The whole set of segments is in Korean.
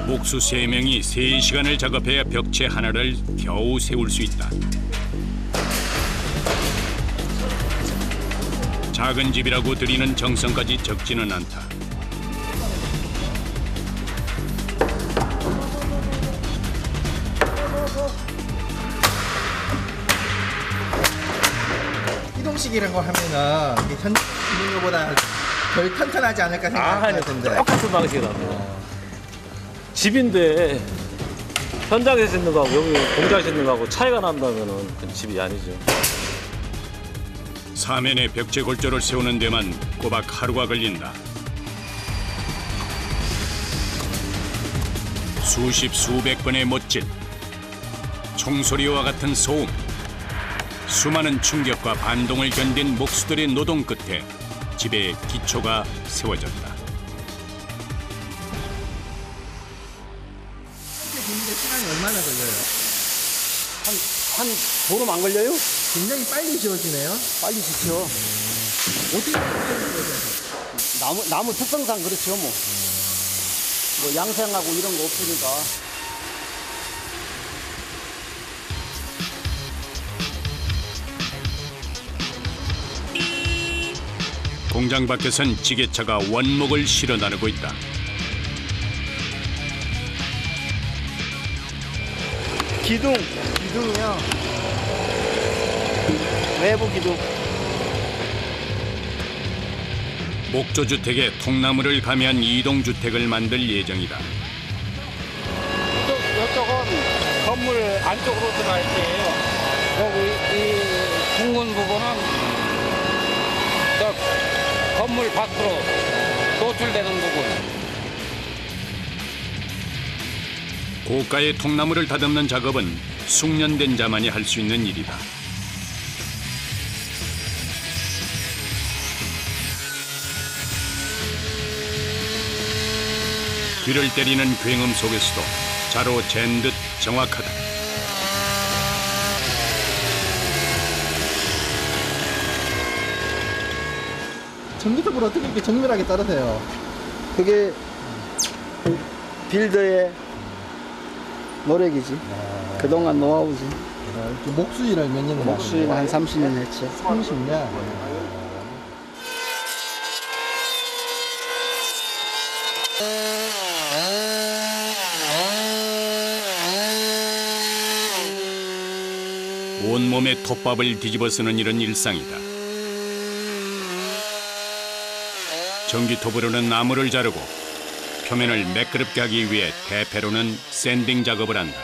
목수 3명이 3시간을 작업해야 벽체 하나를 겨우 세울 수 있다. 작은 집이라고 들이는 정성까지 적지는 않다. 이동식이라는 거 하면은 현장 있는 것보다 덜 튼튼하지 않을까 생각하는데. 똑같은 방식이라고. 집인데 현장에서 있는 거하고 여기 공장에서 있는 거하고 차이가 난다면은 그건 집이 아니죠. 사면에 벽체 골조를 세우는 데만 꼬박 하루가 걸린다. 수십 수백 번의 못질, 총소리와 같은 소음, 수많은 충격과 반동을 견딘 목수들의 노동 끝에 집의 기초가 세워졌다. 시간이 얼마나 걸려요? 한 보름 안 걸려요? 굉장히 빨리 지워지네요. 빨리 짓죠. 어떻게 지워져요? 나무 특성상 그렇죠 뭐. 뭐 양생하고 이런 거 없으니까. 공장 밖에선 지게차가 원목을 실어 나르고 있다. 기둥이요. 외부 기둥. 목조주택에 통나무를 가미한 이동주택을 만들 예정이다. 이쪽은 건물 안쪽으로 들어갈 때예요. 여기 이 둥근 부분은 저 건물 밖으로 노출되는 부분. 고가의 통나무를 다듬는 작업은 숙련된 자만이 할 수 있는 일이다. 귀를 때리는 굉음 속에서도 자로 잰 듯 정확하다. 전기톱을 어떻게 이렇게 정밀하게 자르세요? 그게 빌더의 노력이지. 그동안 노하우지. 목수 일을 몇 년? 목수 일 한 30년 했지. 30년? 온몸에 톱밥을 뒤집어 쓰는 일은 일상이다. 전기톱으로는 나무를 자르고 표면을 매끄럽게 하기 위해 대패로는 샌딩 작업을 한다.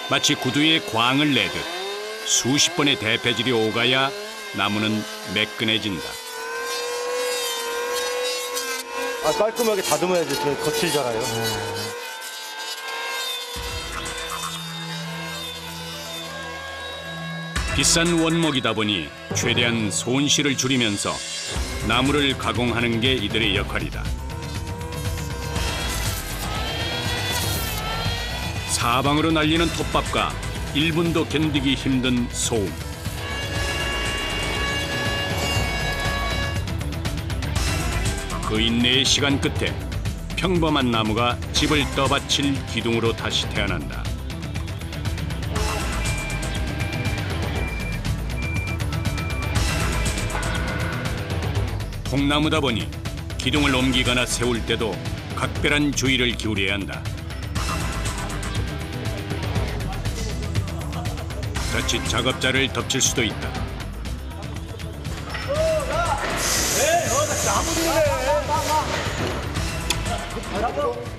마치 구두에 광을 내듯 수십 번의 대패질이 오가야 나무는 매끈해진다. 깔끔하게 다듬어야지 거칠잖아요. 비싼 원목이다 보니 최대한 손실을 줄이면서 나무를 가공하는 게 이들의 역할이다. 사방으로 날리는 톱밥과 1분도 견디기 힘든 소음. 그 인내의 시간 끝에 평범한 나무가 집을 떠받칠 기둥으로 다시 태어난다. 통나무다 보니 기둥을 옮기거나 세울 때도 각별한 주의를 기울여야 한다. 자칫 작업자를 덮칠 수도 있다.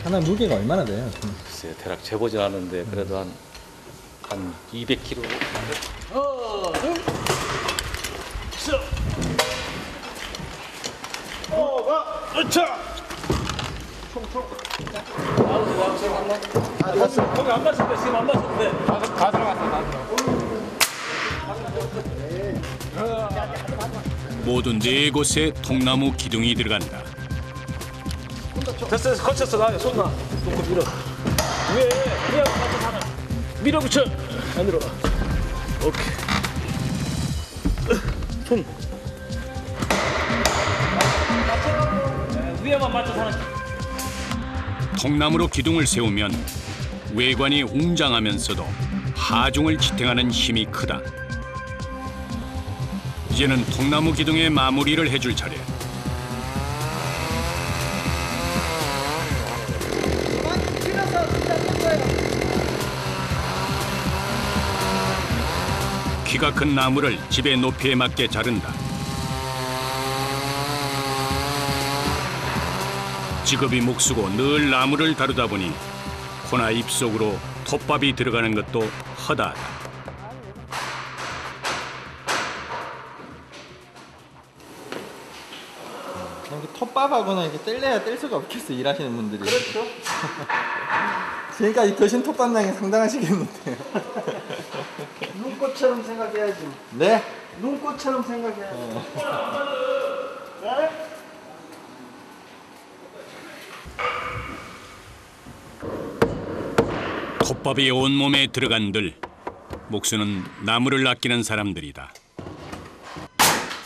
하나 무게가 얼마나 돼요? 글쎄요, 대략 재보진 않은데 그래도 한 200kg. 거기 안 맞을 때 지금 안 맞을 때. 다 들어갔어. 모두 4곳에 통나무 기둥이 들어간다. 됐어, 거쳤어. 나 손 놔. 놓고 밀어. 위에 같이 하나. 밀어붙여. 안으로. 오케이. 손. 방향만 맞춰서 하는. 통나무로 기둥을 세우면 외관이 웅장하면서도 하중을 지탱하는 힘이 크다. 이제는 통나무 기둥의 마무리를 해줄 차례. 키가 큰 나무를 집의 높이에 맞게 자른다. 직업이 목수고 늘 나무를 다루다 보니 코나 입속으로 톱밥이 들어가는 것도 허다하다. 이렇게 톱밥하고는 이렇게 뗄래야 뗄 수가 없겠어, 일하시는 분들이. 그렇죠. 지금까지 드신 톱밥량이 상당하시겠는데요. 눈꽃처럼 생각해야지. 네? 눈꽃처럼 생각해야지. 네? 톱밥이 온몸에 들어간들 목수는 나무를 아끼는 사람들이다.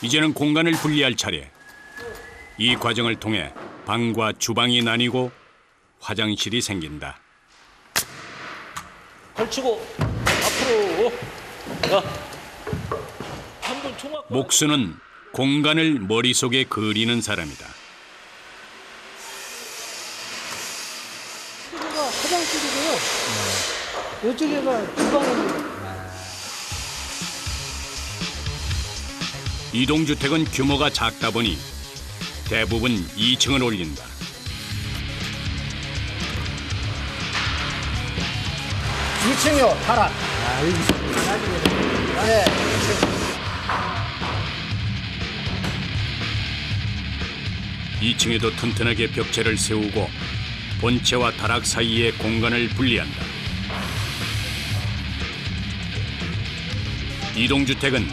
이제는 공간을 분리할 차례. 이 과정을 통해 방과 주방이 나뉘고 화장실이 생긴다. 걸치고 앞으로. 자, 한번 총각. 목수는 공간을 머릿속에 그리는 사람이다. 이쪽가 화장실이고요. 이쪽에가 주방입니다. 이동주택은 규모가 작다 보니 대부분 2층을 올린다. 층이요, 하나. 네. 2층에도 튼튼하게 벽체를 세우고 본체와 다락 사이의 공간을 분리한다. 이동주택은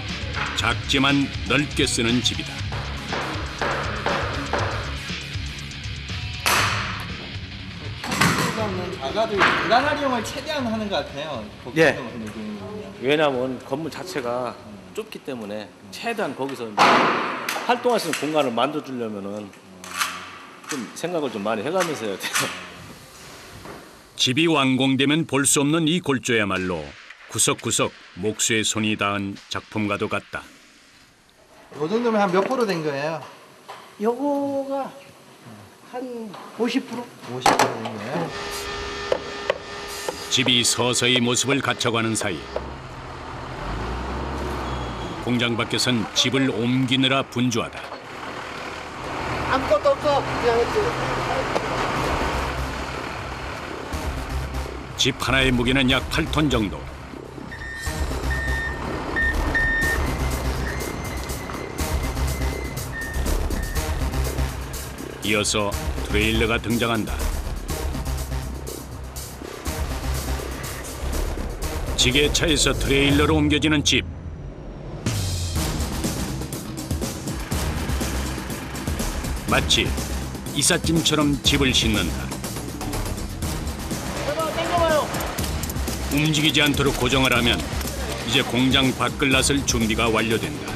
작지만 넓게 쓰는 집이다. 작아도 공간 활용을 최대한 하는 것 같아요. 예. 왜냐하면 건물 자체가 좁기 때문에 최대한 거기서 활동할 수 있는 공간을 만들어주려면은 좀 생각을 좀 많이 해가면서 해야 돼요. 집이 완공되면 볼 수 없는 이 골조야말로 구석구석 목수의 손이 닿은 작품과도 같다. 이 정도면 한 몇 프로 된 거예요? 요거가 한 50%? 50%된 거예요? 집이 서서히 모습을 갖춰가는 사이 공장 밖에선 집을 옮기느라 분주하다. 아무것도 없어. 그냥 했지. 집 하나의 무게는 약 8톤 정도. 이어서 트레일러가 등장한다. 지게차에서 트레일러로 옮겨지는 집. 마치 이삿짐처럼 집을 싣는다. 움직이지 않도록 고정을 하면 이제 공장 밖을 나설 준비가 완료된다.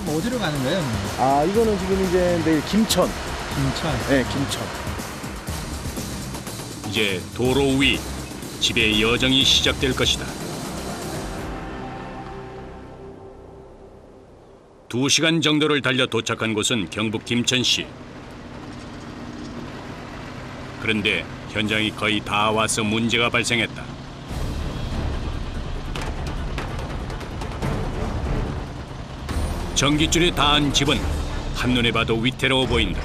어디로 가는 거예요? 아, 이거는 지금 이제 내일 김천. 김천. 네, 김천. 이제 도로 위 집의 여정이 시작될 것이다. 2시간 정도를 달려 도착한 곳은 경북 김천시. 그런데 현장이 거의 다 와서 문제가 발생했다. 전깃줄에 닿은 집은 한눈에 봐도 위태로워 보인다.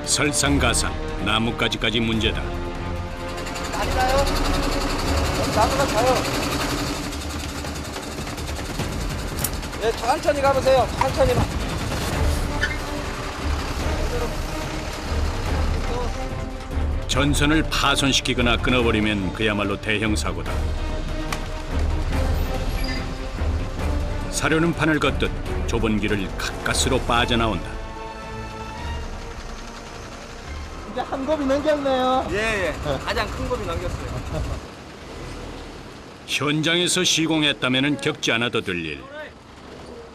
설상가상, 나뭇가지까지 문제다. 많이 나요? 나무가 자요. 네, 천천히 가보세요. 천천히만. 전선을 파손시키거나 끊어버리면 그야말로 대형 사고다. 사려는 판을 걷듯 좁은 길을 가까스로 빠져나온다. 이제 한 곱이 넘겼네요. 예. 가장 큰 곱이 넘겼어요. 현장에서 시공했다면 겪지 않아도 될 일.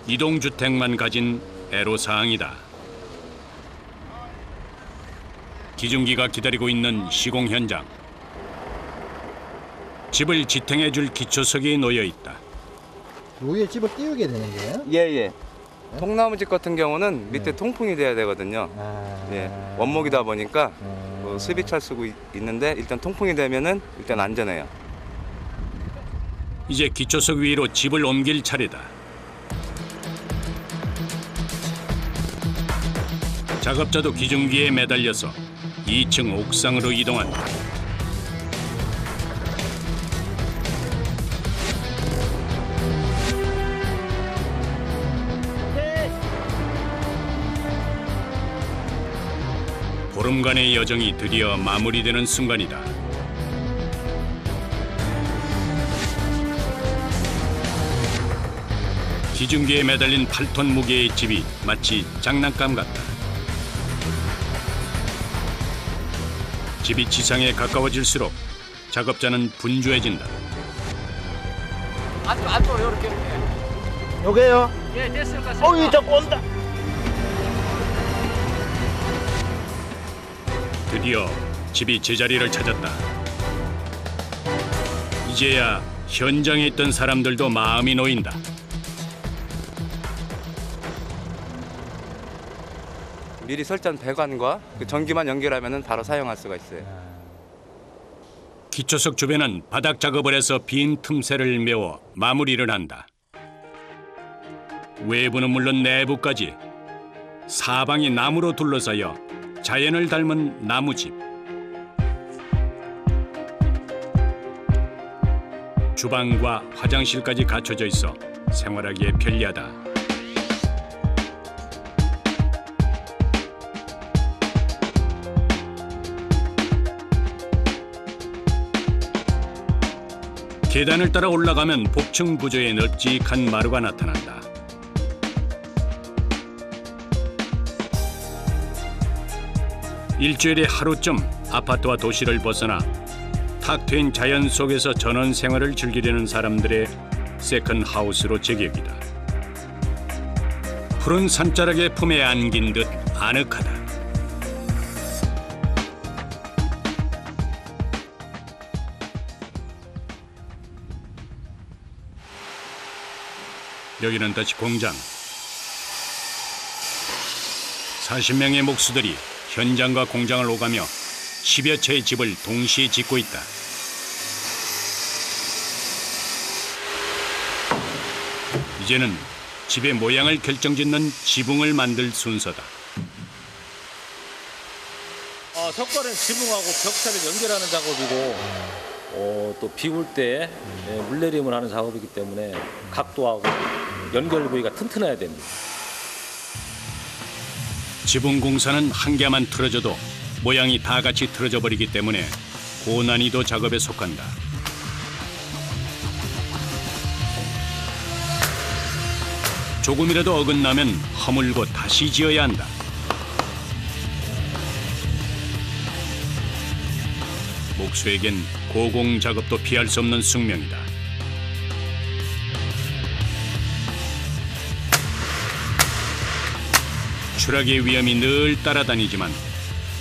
이동주택만 가진 애로사항이다. 기중기가 기다리고 있는 시공 현장. 집을 지탱해줄 기초석이 놓여 있다. 위에 집을 띄우게 되는 거예요? 예예. 통나무 집 같은 경우는 밑에 통풍이 돼야 되거든요. 예, 원목이다 보니까 수비차 쓰고 있는데 일단 통풍이 되면은 일단 안전해요. 이제 기초석 위로 집을 옮길 차례다. 작업자도 기중기에 매달려서 2층 옥상으로 이동한다. 보름간의 여정이 드디어 마무리되는 순간이다. 기중기에 매달린 8톤 무게의 집이 마치 장난감 같다. 집이 지상에 가까워질수록 작업자는 분주해진다. 앉아, 이렇게. 여기요. 예, 됐을 것 같습니다. 어이, 자꾸 온다. 드디어 집이 제자리를 찾았다. 이제야 현장에 있던 사람들도 마음이 놓인다. 미리 설치한 배관과 그 전기만 연결하면은 바로 사용할 수가 있어요. 기초석 주변은 바닥 작업을 해서 빈 틈새를 메워 마무리를 한다. 외부는 물론 내부까지 사방이 나무로 둘러싸여 자연을 닮은 나무집. 주방과 화장실까지 갖춰져 있어 생활하기에 편리하다. 계단을 따라 올라가면 복층 구조의 널찍한 마루가 나타난다. 일주일에 하루쯤 아파트와 도시를 벗어나 탁 트인 자연 속에서 전원 생활을 즐기려는 사람들의 세컨하우스로 제격이다. 푸른 산자락의 품에 안긴 듯 아늑하다. 여기는 다시 공장. 40명의 목수들이 현장과 공장을 오가며 10여 채의 집을 동시에 짓고 있다. 이제는 집의 모양을 결정짓는 지붕을 만들 순서다. 석발은 지붕하고 벽차를 연결하는 작업이고 또 비 올 때 물내림을 하는 작업이기 때문에 각도하고 연결 부위가 튼튼해야 됩니다. 지붕 공사는 한 개만 틀어져도 모양이 다 같이 틀어져 버리기 때문에 고난이도 작업에 속한다. 조금이라도 어긋나면 허물고 다시 지어야 한다. 목수에겐 고공 작업도 피할 수 없는 숙명이다. 추락의 위험이 늘 따라다니지만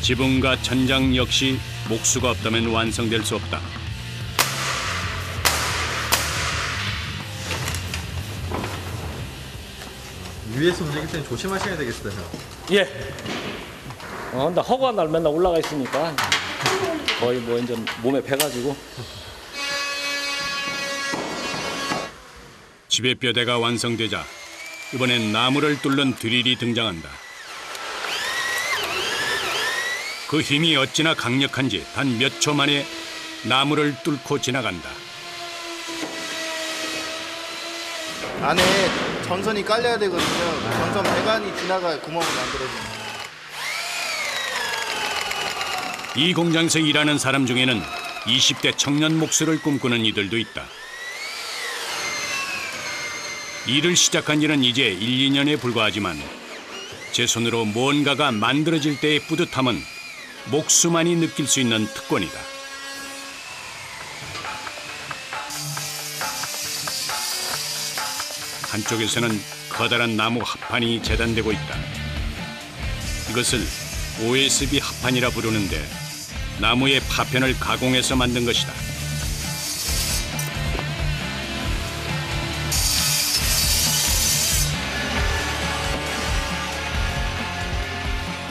지붕과 천장 역시 목수가 없다면 완성될 수 없다. 위에서 움직일 때는 조심하셔야 되겠어요. 예. 나 허구한 날 맨날 올라가 있으니까 거의 뭐 이제 몸에 배가지고. 집의 뼈대가 완성되자 이번엔 나무를 뚫는 드릴이 등장한다. 그 힘이 어찌나 강력한지 단 몇 초 만에 나무를 뚫고 지나간다. 안에 전선이 깔려야 되거든요. 전선 배관이 지나가 구멍을 만들어줍니다. 이 공장에서 일하는 사람 중에는 20대 청년 목수를 꿈꾸는 이들도 있다. 일을 시작한 지는 이제 1, 2년에 불과하지만 제 손으로 뭔가가 만들어질 때의 뿌듯함은 목수만이 느낄 수 있는 특권이다. 한쪽에서는 커다란 나무 합판이 재단되고 있다. 이것을 OSB 합판이라 부르는데 나무의 파편을 가공해서 만든 것이다.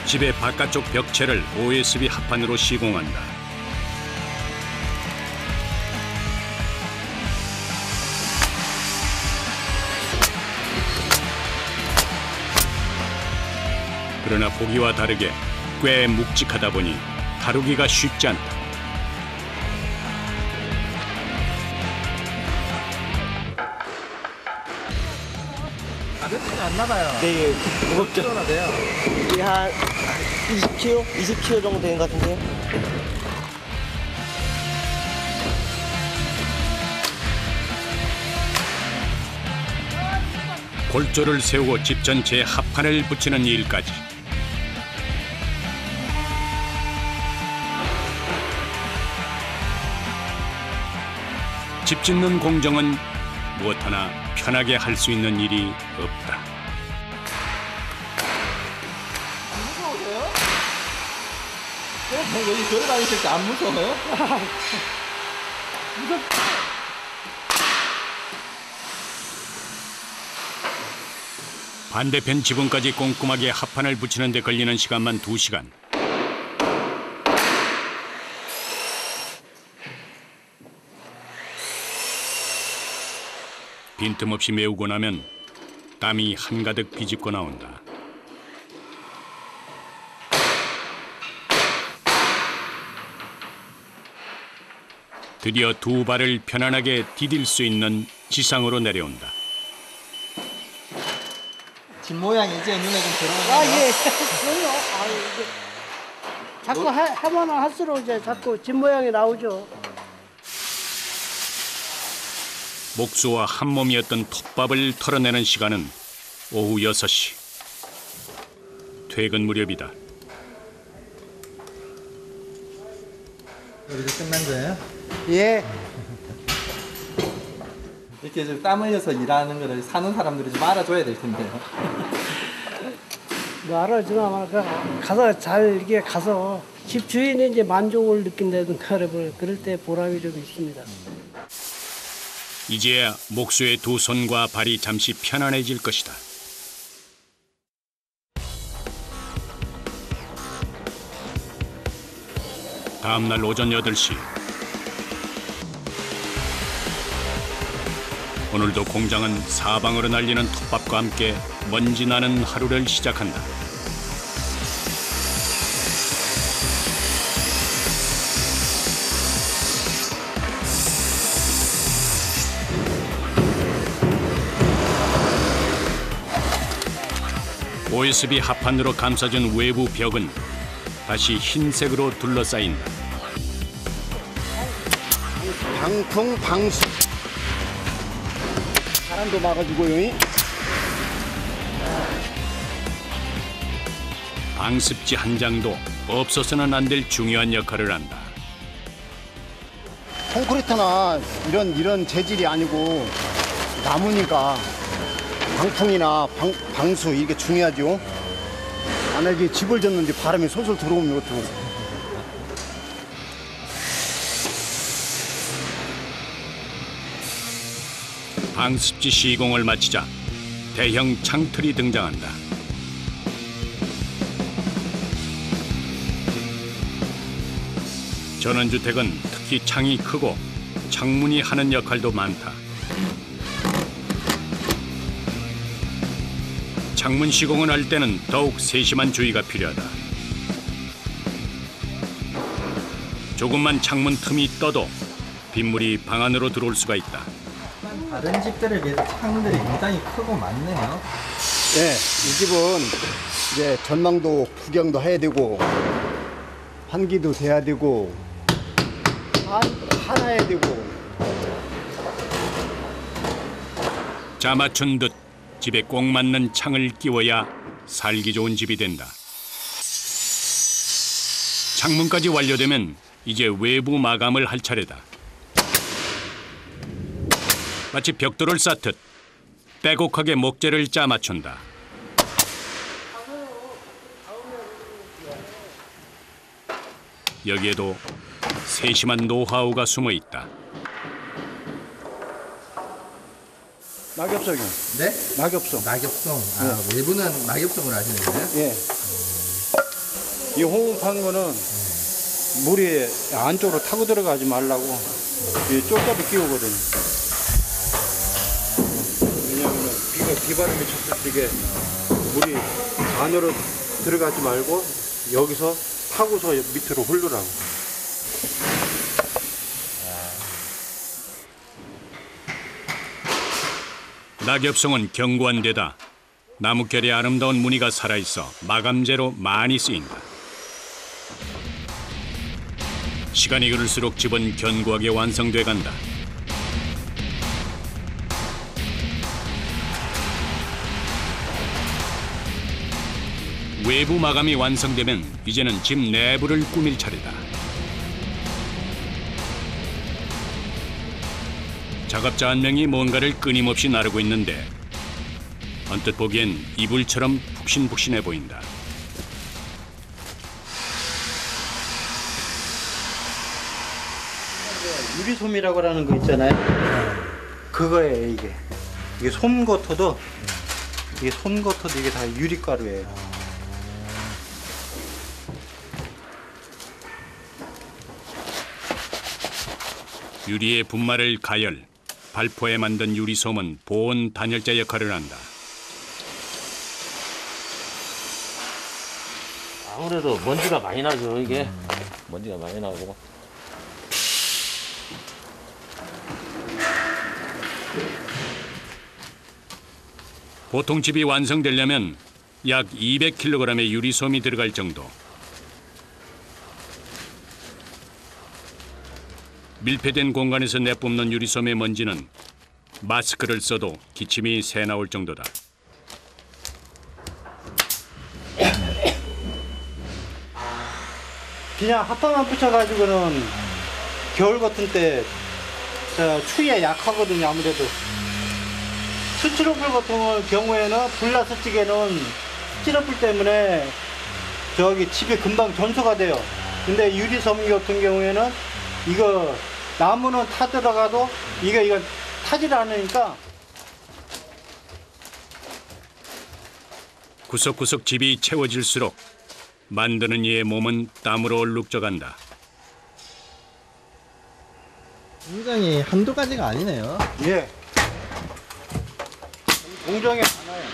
집의 바깥쪽 벽체를 OSB 합판으로 시공한다. 그러나 보기와 다르게 꽤 묵직하다 보니 다루기가 쉽지 않다. 가볍지 않나 봐요. 네, 무겁죠. 얼마나 돼요? 이게 한 20kg? 20kg 정도 되는 것 같은데요. 골조를 세우고 집 전체에 합판을 붙이는 일까지. 집 짓는 공정은 무엇 하나 편하게 할 수 있는 일이 없다. 여기 교회 다니실 때 안 무서워요? 반대편 지붕까지 꼼꼼하게 합판을 붙이는 데 걸리는 시간만 2시간. 빈틈없이 메우고 나면 땀이 한가득 비집고 나온다. 드디어 두 발을 편안하게 디딜 수 있는 지상으로 내려온다. 집 모양이 이제 눈에 좀 들어오네요. 예. 그럼요. 이게 자꾸 해보면 할수록 이제 자꾸 집 모양이 나오죠. 목수와 한 몸이었던 톱밥을 털어내는 시간은 오후 6시. 퇴근 무렵이다. 여기서 끝난 거예요? 예. 이렇게 좀 땀 흘려서 일하는 거를 사는 사람들이 좀 알아줘야 될 텐데요. 뭐 알아주나 말까 가서 잘 이게 가서 집 주인이 이제 만족을 느낀다든가 그럴 때 보람이 좀 있습니다. 이제야 목수의 두 손과 발이 잠시 편안해질 것이다. 다음 날 오전 8시. 오늘도 공장은 사방으로 날리는 톱밥과 함께 먼지 나는 하루를 시작한다. OSB 합판으로 감싸준 외부 벽은 다시 흰색으로 둘러싸인다. 방풍 방수 바람도 막아주고요. 방습지 한 장도 없어서는 안 될 중요한 역할을 한다. 콘크리트나 이런 재질이 아니고 나무니까 방풍이나 방수 이게 중요하죠. 만약에 집을 졌는데 바람이 솔솔 들어오면 어떡해. 방습지 시공을 마치자 대형 창틀이 등장한다. 전원주택은 특히 창이 크고 창문이 하는 역할도 많다. 창문 시공을 할 때는 더욱 세심한 주의가 필요하다. 조금만 창문 틈이 떠도 빗물이 방 안으로 들어올 수가 있다. 다른 집들에 비해서 창문들이 굉장히 크고 많네요. 네, 이 집은 이제 전망도 구경도 해야 되고 환기도 돼야 되고 하나 해야 되고. 자 맞춘 듯 집에 꼭 맞는 창을 끼워야 살기 좋은 집이 된다. 창문까지 완료되면 이제 외부 마감을 할 차례다. 마치 벽돌을 쌓듯 빼곡하게 목재를 짜 맞춘다. 여기에도 세심한 노하우가 숨어 있다. 낙엽성이요. 네? 낙엽성. 낙엽성. 아, 외부는 낙엽성으로 하시는 거예요? 예. 이 호흡한 거는 물이 안쪽으로 타고 들어가지 말라고 이 쫄갑이 끼우거든요. 왜냐하면 비바람이 쳤을 때 이게 물이 안으로 들어가지 말고 여기서 타고서 밑으로 흐르라고. 낙엽송은 견고한 데다 나뭇결의 아름다운 무늬가 살아있어 마감재로 많이 쓰인다. 시간이 흐를수록 집은 견고하게 완성돼 간다. 외부 마감이 완성되면 이제는 집 내부를 꾸밀 차례다. 작업자 한 명이 뭔가를 끊임없이 나르고 있는데 언뜻 보기엔 이불처럼 푹신푹신해 보인다. 유리솜이라고 하는 거 있잖아요. 그거예요, 이게. 이게 솜거터도 이게 다 유리가루예요. 유리의 분말을 가열, 발포해 만든 유리솜은 보온 단열재 역할을 한다. 아무래도 먼지가 많이 나죠, 이게. 먼지가 많이 나고. 보통 집이 완성되려면 약 200kg의 유리솜이 들어갈 정도. 밀폐된 공간에서 내뿜는 유리솜의 먼지는 마스크를 써도 기침이 새 나올 정도다. 그냥 핫바만 붙여가지고는 겨울 같은 때 추위에 약하거든요. 아무래도 스티로폴 같은 경우에는 불났을 적에는 스티로폴 때문에 저기 집이 금방 전소가 돼요. 근데 유리섬 같은 경우에는 이거 나무는 타들어가도 이거 타질 않으니까. 구석구석 집이 채워질수록 만드는 이의 몸은 땀으로 얼룩져간다. 굉장히 한두 가지가 아니네요. 예. 공정이 많아요.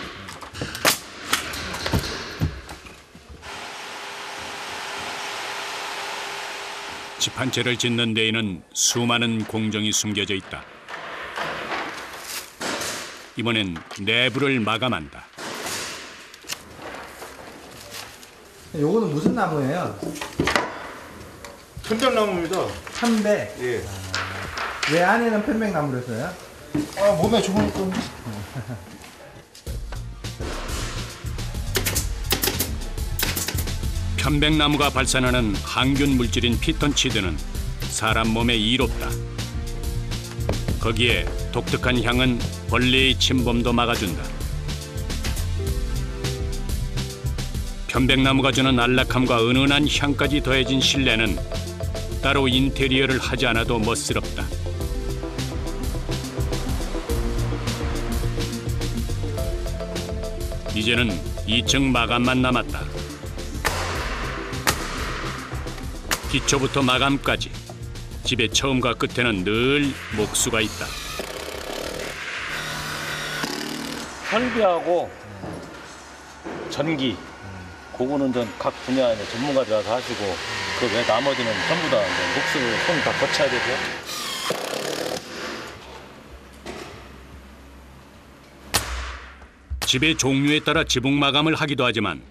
집 한 채를 짓는 데에는 수많은 공정이 숨겨져 있다. 이번엔 내부를 마감한다. 요거는 무슨 나무예요? 편백나무입니다. 편백. 예. 왜 안에는 편백나무를 써요? 아, 몸에 좋으니까. 편백나무가 발산하는 항균 물질인 피톤치드는 사람 몸에 이롭다. 거기에 독특한 향은 벌레의 침범도 막아준다. 편백나무가 주는 안락함과 은은한 향까지 더해진 실내는 따로 인테리어를 하지 않아도 멋스럽다. 이제는 2층 마감만 남았다. 기초부터 마감까지 집의 처음과 끝에는 늘 목수가 있다. 설비하고 전기, 그거는 각 분야의 전문가들이 와서 하시고 그 외 나머지는 전부 다 목수 손 다 거쳐야 되고. 집의 종류에 따라 지붕 마감을 하기도 하지만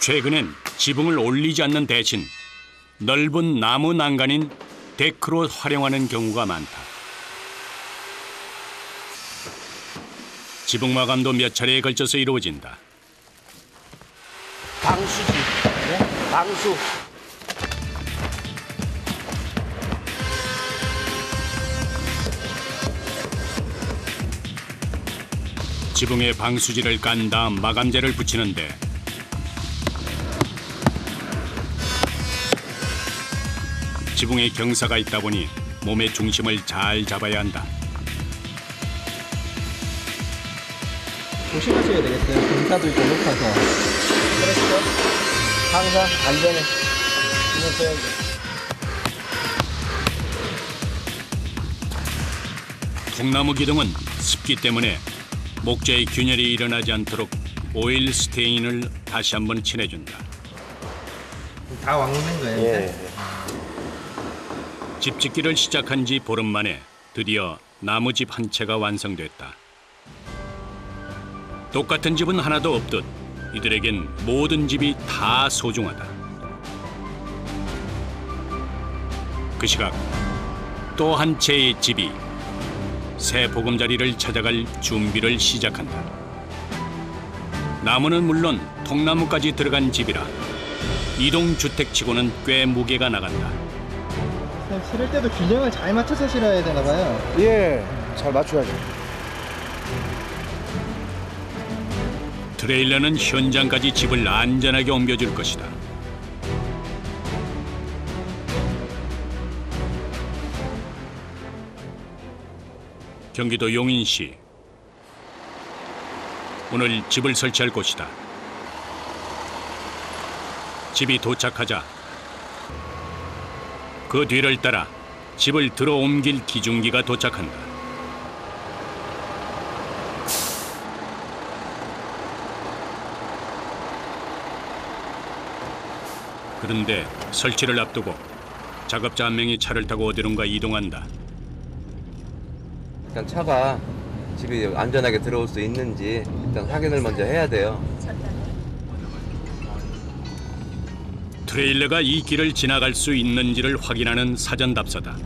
최근엔 지붕을 올리지 않는 대신 넓은 나무 난간인 데크로 활용하는 경우가 많다. 지붕 마감도 몇 차례에 걸쳐서 이루어진다. 방수지. 네? 방수. 지붕에 방수지를 깐 다음 마감재를 붙이는데 지붕에 경사가 있다 보니 몸의 중심을 잘 잡아야 한다. 조심하셔야 되겠어요. 경사도 있고 높아서. 그렇죠. 항상 안전에 신경 써야죠. 통나무 기둥은 습기 때문에 목재의 균열이 일어나지 않도록 오일 스테인을 다시 한번 칠해준다. 다 왕는 거예요. 예. 집 짓기를 시작한 지 보름 만에 드디어 나무집 한 채가 완성됐다. 똑같은 집은 하나도 없듯 이들에겐 모든 집이 다 소중하다. 그 시각 또 한 채의 집이 새 보금자리를 찾아갈 준비를 시작한다. 나무는 물론 통나무까지 들어간 집이라 이동주택치고는 꽤 무게가 나간다. 실을 때도 균형을 잘 맞춰서 실어야 되나 봐요. 예, 잘 맞춰야죠. 트레일러는 현장까지 집을 안전하게 옮겨줄 것이다. 경기도 용인시. 오늘 집을 설치할 곳이다. 집이 도착하자 그 뒤를 따라 집을 들어 옮길 기중기가 도착한다. 그런데 설치를 앞두고 작업자 한 명이 차를 타고 어디론가 이동한다. 일단 차가 집이 안전하게 들어올 수 있는지 일단 확인을 먼저 해야 돼요. 트레일러가 이 길을 지나갈 수 있는지를 확인하는 사전 답사다.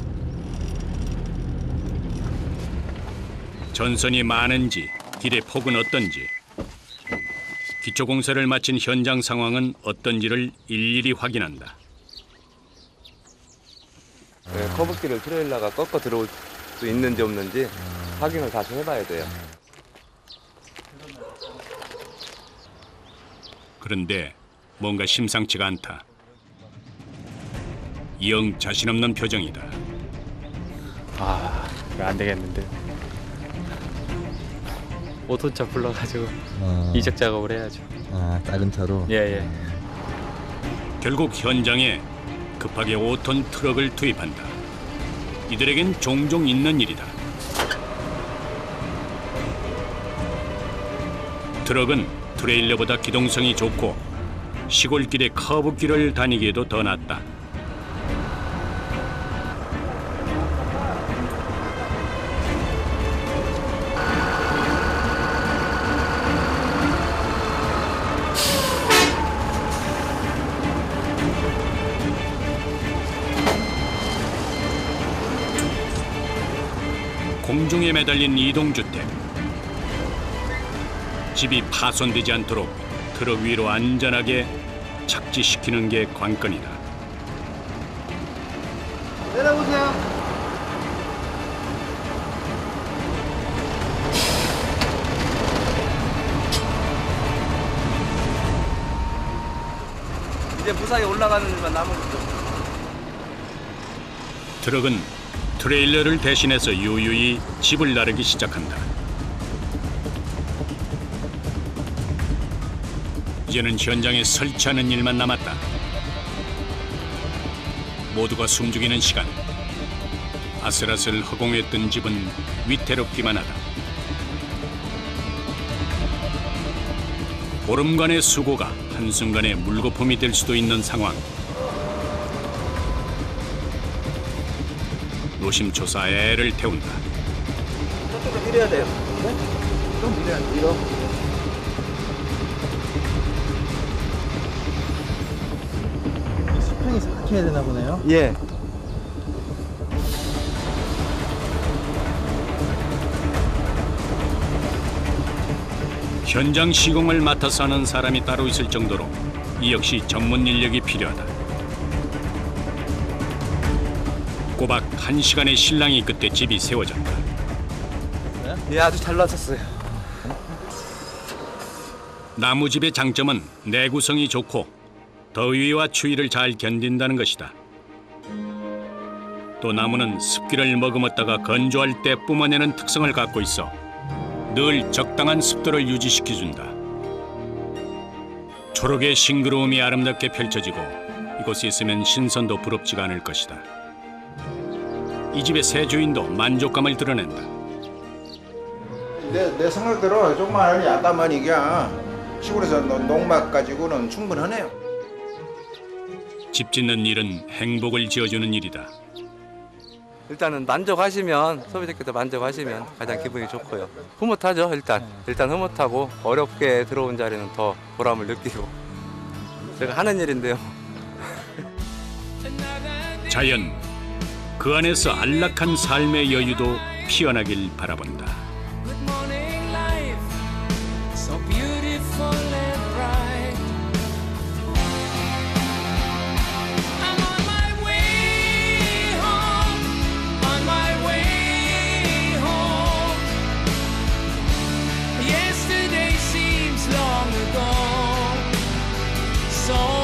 전선이 많은지 길의 폭은 어떤지 기초 공사를 마친 현장 상황은 어떤지를 일일이 확인한다. 네, 커브길을 트레일러가 꺾어 들어올 수 있는지 없는지 확인을 다시 해봐야 돼요. 그런데 뭔가 심상치가 않다. 영 자신 없는 표정이다. 아, 이거 안 되겠는데. 오토차 불러가지고 이적 작업을 해야죠. 작은 차로? 예. 결국 현장에 급하게 5톤 트럭을 투입한다. 이들에겐 종종 있는 일이다. 트럭은 트레일러보다 기동성이 좋고 시골길의 커브길을 다니기에도 더 낫다. 공중에 매달린 이동주택. 집이 파손되지 않도록 트럭 위로 안전하게 착지시키는 게 관건이다. 내려보세요. 이제 무사히 올라가는 일만 남은 거죠. 트럭은 트레일러를 대신해서 유유히 집을 나르기 시작한다. 이제는 현장에 설치하는 일만 남았다. 모두가 숨죽이는 시간. 아슬아슬 허공에 뜬 집은 위태롭기만 하다. 보름간의 수고가 한순간에 물거품이 될 수도 있는 상황. 노심초사 애를 태운다. 저쪽으로 밀어야 돼요. 네? 좀 밀어야 돼요. 밀어. 수평이 삭혀야 되나 보네요. 예. 현장 시공을 맡아서 하는 사람이 따로 있을 정도로 이 역시 전문 인력이 필요하다. 꼬박 1시간의 실랑이 끝에 집이 세워졌다. 예, 아주 잘 나섰어요. 나무집의 장점은 내구성이 좋고 더위와 추위를 잘 견딘다는 것이다. 또 나무는 습기를 머금었다가 건조할 때 뿜어내는 특성을 갖고 있어 늘 적당한 습도를 유지시켜준다. 초록의 싱그러움이 아름답게 펼쳐지고 이곳에 있으면 신선도 부럽지가 않을 것이다. 이 집의 새 주인도 만족감을 드러낸다. 내 생각대로 조금만 하니 약간만 이게 시골에서 농막 가지고는 충분하네요. 집 짓는 일은 행복을 지어주는 일이다. 일단은 만족하시면, 소비자께서 만족하시면 가장 기분이 좋고요. 흐뭇하죠, 일단 흐뭇하고 어렵게 들어온 자리는 더 보람을 느끼고 제가 하는 일인데요. 자연, 그 안에서 안락한 삶의 여유도 피어나길 바라본다. Yesterday seems long ago. So